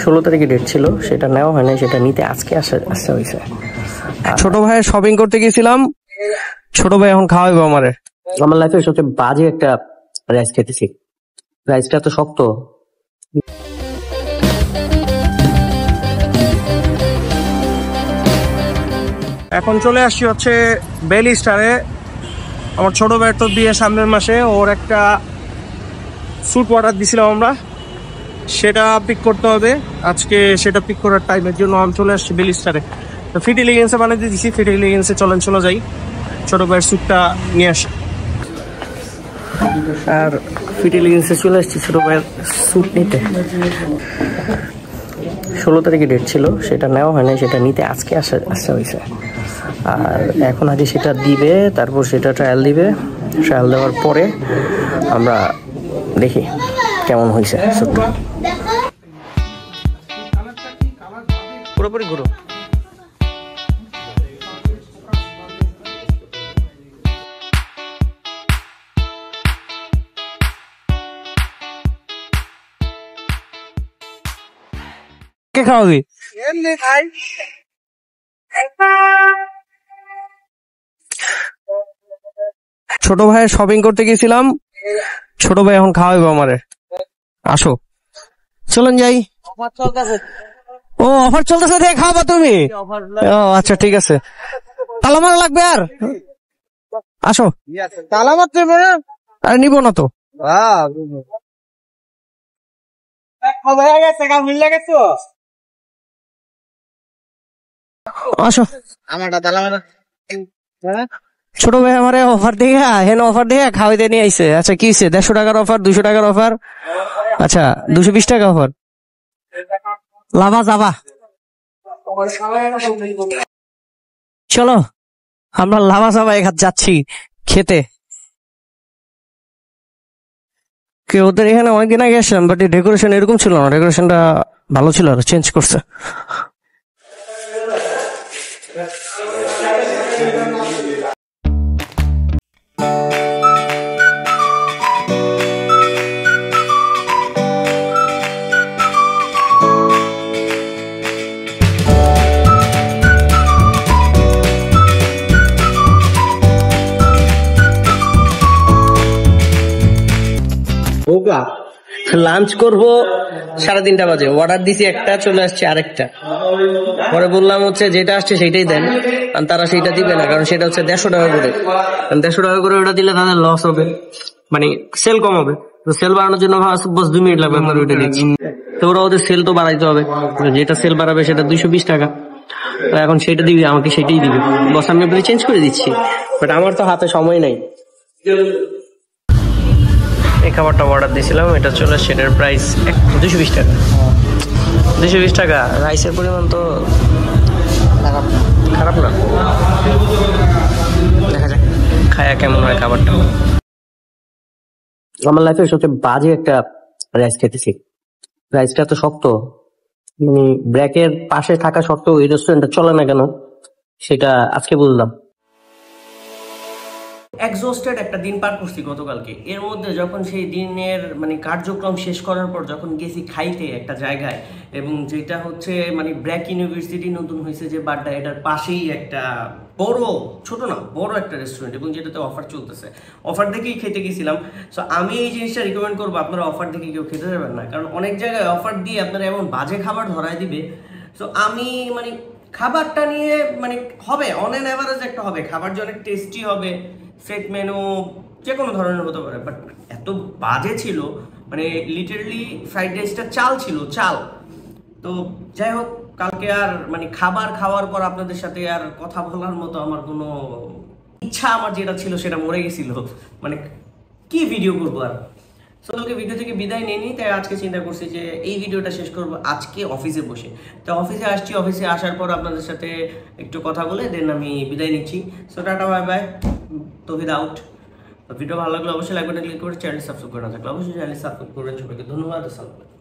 16 তারিখে ডেট ছিল, সেটা নেওয়া হয় নাই, সেটা নিতে আজকে আসা হয়েছে। ছোট ভাইয়ের শপিং করতে গেছিলাম, ছোট ভাই এখন খাওয়াইবো আমারে। আমার লাইফে সবচেয়ে বাজে একটা রাইস খেতেছি, রাইসটা তো শক্ত। এখন চলে আসছি হচ্ছে বেলি স্টারে। আমার ছোট ভাইয়ের তো বিয়ে সামনের মাসে, ওর একটা স্যুট অর্ডার দিছিলাম আমরা, সেটা পিক করতে হবে আজকে। সেটা পিক করার টাইমের জন্য আমি চলে আসছি বেলি স্টারে। তো ফিট এলিগেন্সে বানাতে দিছি, ফিট এলিগেন্সে চলে যাই, ছোট ভাইয়ের স্যুটটা নিয়ে আসি। আর ফিট এলিগেন্সে চলে আসছি ছোট ভাইয়ের স্যুট নিতে। 16 তারিখে ডেট ছিল, সেটা নেওয়া হয় নাই, সেটা নিতে আজকে আসা হয়েছে। আর এখন আগে সেটা দিবে, তারপর সেটা ট্রায়াল দিবে। ট্রায়াল দেওয়ার পরে আমরা দেখি কেমন হয়েছে স্যুটটা। পুরোপুরি ঘুরো। কে খাওয়াবি? ছোট ভাইয়ের শপিং করতে গেছিলাম, ছোট ভাই এখন খাওয়াইবো আমারে। আসো চলেন যাই। ও অফার চলতেছে, দেখে খাওয়াবা তুমি? ও আচ্ছা ঠিক আছে। তালা মারা লাগবে আর? আসো। তালা মারতে আরে নিবো না তো। আসো। ছোট ভাই আমারে অফার দিয়ে অফার দিয়ে খাওয়াইতে নিয়ে আইছে। আচ্ছা কি 150 টাকার অফার, 200 টাকার অফার, আচ্ছা 220 টাকা অফার। লাভা যাবা, চলো আমরা লাভা যাবা এখানে যাচ্ছি খেতে। ওদের এখানে অনেকদিন আগে আসলাম, বাট ডেকোরেশন এরকম ছিল না, ডেকোরেশনটা ভালো ছিল, আর চেঞ্জ করছে। লাঞ্চ করব 3:30 বাজে, অর্ডার দিছি একটা, চলে আসছে আরেকটা। পরে বললাম হচ্ছে যেটা আসছে সেটাই দেন, আর তারা সেটা দিবে না, কারণ সেটা হচ্ছে 150 টাকা করে। 150 টাকা করে ওটা দিলে তাদের লস হবে, মানে সেল কম হবে। তো সেল বাড়ানোর জন্য বস 2 মিনিট লাগবে, আপনার ওইটা দিচ্ছি। তো ওরা ওদের সেল তো বাড়াইতে হবে, যেটা সেল বাড়াবে সেটা 220 টাকা। এখন সেটা দিবি, আমাকে সেটাই দিবে। বস আমি আপনাকে চেঞ্জ করে দিচ্ছি, বাট আমার তো হাতে সময় নাই। এই খাবারটা অর্ডার দিয়েছিলাম, এটা চলে, সেটার প্রাইস 220 টাকা। 220 টাকা। রাইসের পরিমাণ তো খারাপ না, দেখা যাক খায়া কেমন হয় খাবারটা। আমার লাইফে সবচেয়ে বাজে একটা রাইস খেতেছি, রাইসটা তো শক্ত, মানে ব্র্যাকের পাশে থাকা সত্ত্বেও এই রেস্টুরেন্টটা চলে না কেন সেটা আজকে বুঝলাম। এক্সস্টেড একটা দিন পার করছি গতকালকে। এর মধ্যে যখন সেই দিনের মানে কার্যক্রম শেষ করার পর যখন গেছি খাইতে একটা জায়গায়, এবং যেটা হচ্ছে মানে ব্র্যাক ইউনিভার্সিটি নতুন হয়েছে যে বাড্ডা, এটার পাশেই একটা বড়, ছোট না বড় একটা রেস্টুরেন্ট, এবং যেটাতে অফার চলতেছে, অফার দেখেই খেতে গেছিলাম। সো আমি এই জিনিসটা রিকমেন্ড করবো, আপনারা অফার দেখে কেউ খেতে যাবেন না, কারণ অনেক জায়গায় অফার দিয়ে আপনারা এমন বাজে খাবার ধরায় দিবে। সো আমি মানে খাবারটা নিয়ে মানে হবে অন অ্যান অ্যাভারেজ একটা হবে, খাবার যে অনেক টেস্টি হবে, সেট মেনু যে কোনো ধরনের হতে পারে, বাট এত বাজে ছিল, মানে লিটারালি ফ্রাইড রাইসটা চাল ছিল, চাল। তো যাই হোক, কালকে আর মানে খাবার খাওয়ার পর আপনাদের সাথে আর কথা বলার মতো আমার কোনো ইচ্ছা, আমার যেটা ছিল সেটা মরে গেছিল, মানে কি ভিডিও করবো আর। সো কালকে ভিডিও থেকে বিদায় নিয়ে তাই আজকে চিন্তা করছি যে এই ভিডিওটা শেষ করবো আজকে অফিসে বসে। তো অফিসে আসছি, অফিসে আসার পর আপনাদের সাথে একটু কথা বলে দেন আমি বিদায় নিচ্ছি। সো টাটা বাই বাই, তৌহিদ আউট। ভিডিও ভালো লাগলে অবশ্যই লাইক বাটন ক্লিক করে চ্যানেল সাবস্ক্রাইব করে না থাকলে অবশ্যই চ্যানেল সাবস্ক্রাইব করবেন। সবাইকে ধন্যবাদ। আসসালামু আলাইকুম।